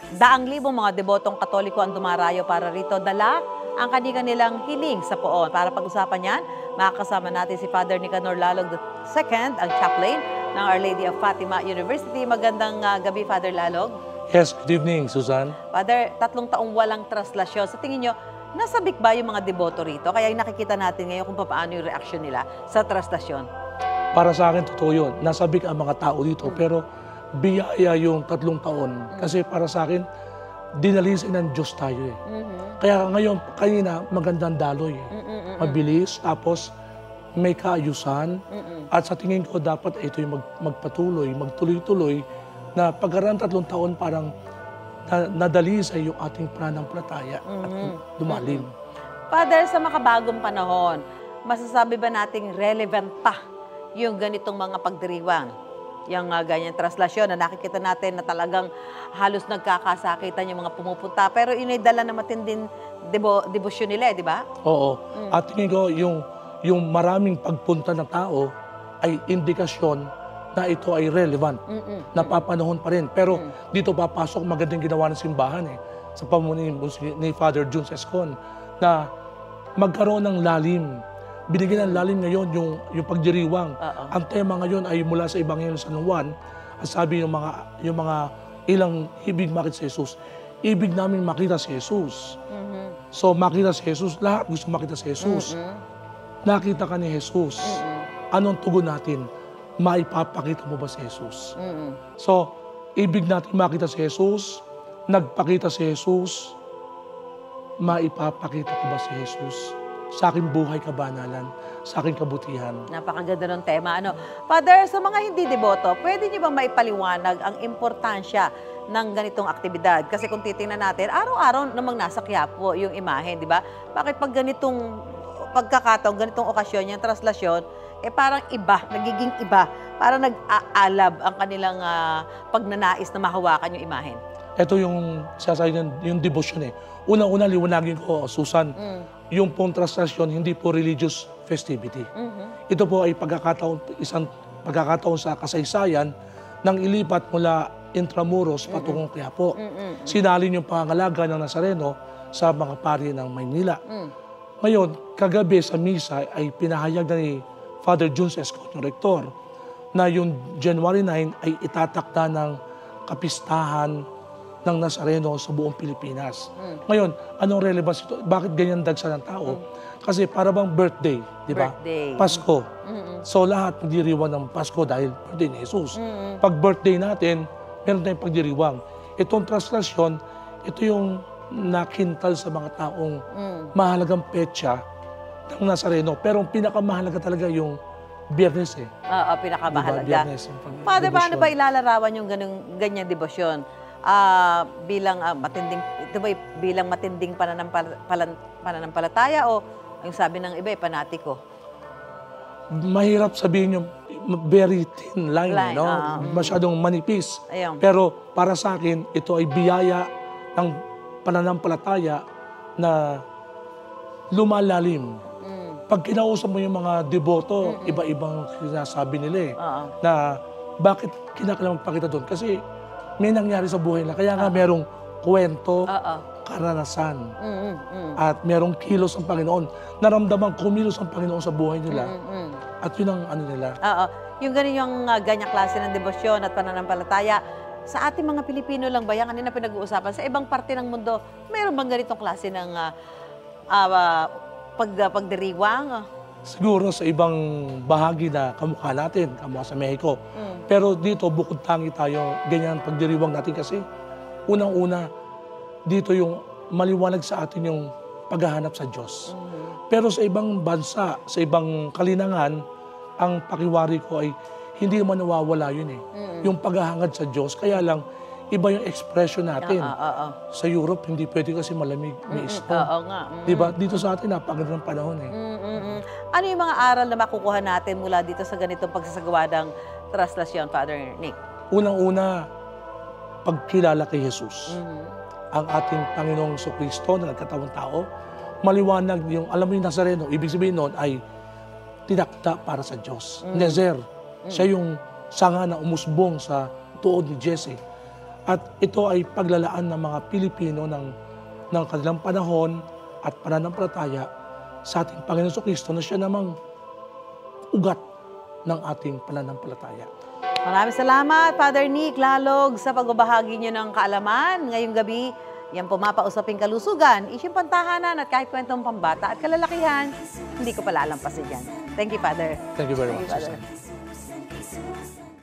Daang libong mga debotong Katoliko ang dumarayo para rito dala ang kanilang hiling sa poon. Para pag-usapan yan, makakasama natin si Father Nicanor Lalog II, ang chaplain ng Our Lady of Fatima University. Magandang gabi, Father Lalog. Yes, good evening, Susan. Father, 3 taong walang traslasyon. Sa tingin nyo, nasabik ba yung mga deboto rito? Kaya yung nakikita natin ngayon kung paano yung reaksyon nila sa traslasyon. Para sa akin, totoo yun. Nasabik ang mga tao dito, pero biyaya yung 3 taon. Kasi para sa akin, dinalisin ng Diyos tayo eh. Kaya ngayon, kanina, magandang daloy eh. Mabilis, tapos may kaayusan. At sa tingin ko, dapat ito yung magpatuloy, magtuloy-tuloy, na pagkaraan 3 taon parang nadalisay yung ating pananampalataya at dumalim. Father, sa makabagong panahon, masasabi ba nating relevant pa yung ganitong mga pagdiriwang? Yung ganyan traslasyon na nakikita natin na talagang halos nagkakasakitan yung mga pumupunta. Pero yun ay dala na matinding debosyon nila, di ba? Oo. At tingin ko, yung maraming pagpunta ng tao ay indikasyon na ito ay relevant, napapanahon pa rin. Pero dito papasok magandang ginawa ng simbahan sa pamunuan ni Father Jun Escon na magkaroon ng lalim. Binigyan ng lalim ngayon yung pagdiriwang. Ang tema ngayon ay mula sa Ebanghelyo ng San Juan. At sabi yung mga ilang ibig makita si Jesus. Ibig namin makita si Jesus. So makita si Jesus, lahat gusto makita si Jesus. Nakita ka ni Jesus. Anong tugon natin? Maipapakita mo ba si Jesus? So, ibig natin makita si Jesus, nagpakita si Jesus, maipapakita ko ba si Jesus? Sa aking buhay kabanalan, sa aking kabutihan. Napakaganda ng tema. Father, sa mga hindi deboto, pwede niyo ba maipaliwanag ang importansya ng ganitong aktibidad? Kasi kung titingnan natin, araw-araw namang nasa Quiapo yung imahen, di ba? Bakit pag ganitong pagkakataon, ganitong okasyon, yung traslasyon, parang iba, nagiging iba, parang nag-aalab ang kanilang pagnanais na mahawakan yung imahen. Ito yung sasabi yung devotion Unang-una, liwanagin ko, Susan, yung pong traslasyon, hindi po religious festivity. Ito po ay isang pagkakataon sa kasaysayan nang ilipat mula Intramuros patungong Quiapo. Sinalin yung pangangalaga ng Nazareno sa mga pari ng Maynila. Ngayon, kagabi sa misa ay pinahayag na ni Father Jun Escon, yung rektor, na yung January 9 ay itatakda ng kapistahan ng Nazareno sa buong Pilipinas. Ngayon, anong relevance ito? Bakit ganyan dagsa ng tao? Kasi para bang birthday, di ba? Pasko. So lahat pagdiriwang ng Pasko dahil birthday ni Jesus. Pag birthday natin, meron tayong pagdiriwang. Itong traslasyon, ito yung nakintal sa mga taong mahalagang petsa ng Nazareno. Pero ang pinakamahalaga talaga yung Biyernes Oo, pinakamahalaga. Diba? Biyernes, Father, paano ba ilalarawan yung ganyan debosyon? Bilang matinding pananampalataya o yung sabi ng iba, panatiko? Mahirap sabihin yung very thin line. No? Masyadong manipis. Pero para sa akin, ito ay biyaya ng pananampalataya na lumalalim. Pag kinausap mo yung mga deboto, iba-ibang sinasabi nila na bakit kinakailangan magpakita doon? Kasi may nangyari sa buhay nila. Kaya nga merong kwento, karanasan, at merong kilos ng Panginoon. Naramdaman kumilos ang Panginoon sa buhay nila. At yun ang ano nila. Yung ganyang klase ng debosyon at pananampalataya, sa ating mga Pilipino lang ba yan? Kanina pinag-uusapan, sa ibang parte ng mundo, mayroon bang ganitong klase ng pagdiriwang? Siguro sa ibang bahagi na kamukha natin, kamukha sa Mexico. Pero dito, bukod tangi tayo, ganyan pagdiriwang natin kasi unang-una, dito yung maliwanag sa atin yung paghahanap sa Diyos. Pero sa ibang bansa, sa ibang kalinangan, ang pakiwari ko ay hindi naman nawawala yun yung paghahangad sa Diyos. Kaya lang, iba yung expression natin. Sa Europe, hindi pwede kasi malamig, may snow. Diba? Dito sa atin, napaganda ng panahon Ano yung mga aral na makukuha natin mula dito sa ganitong pagsasagawa ng traslasyon, Father Nick? Unang-una, pagkilala kay Jesus. Ang ating Panginoong Jesucristo na nagkatawang tao, maliwanag yung, alam mo yung Nazareno, ibig sabihin noon ay tinakda para sa Diyos. Nezer, siya yung sanga na umusbong sa tuod ni Jesse. At ito ay paglalaan ng mga Pilipino ng kanilang panahon at pananampalataya sa ating Panginoon Jesucristo na siya namang ugat ng ating pananampalataya. Maraming salamat, Father Nick Lalog, sa pagbabahagi niyo ng kaalaman ngayong gabi. Yan pumapausaping kalusugan, isyong pantahanan at kahit kwentong pambata at kalalakihan, hindi ko pala alampasin yan. Thank you, Father. Thank you very much, Father. Susan.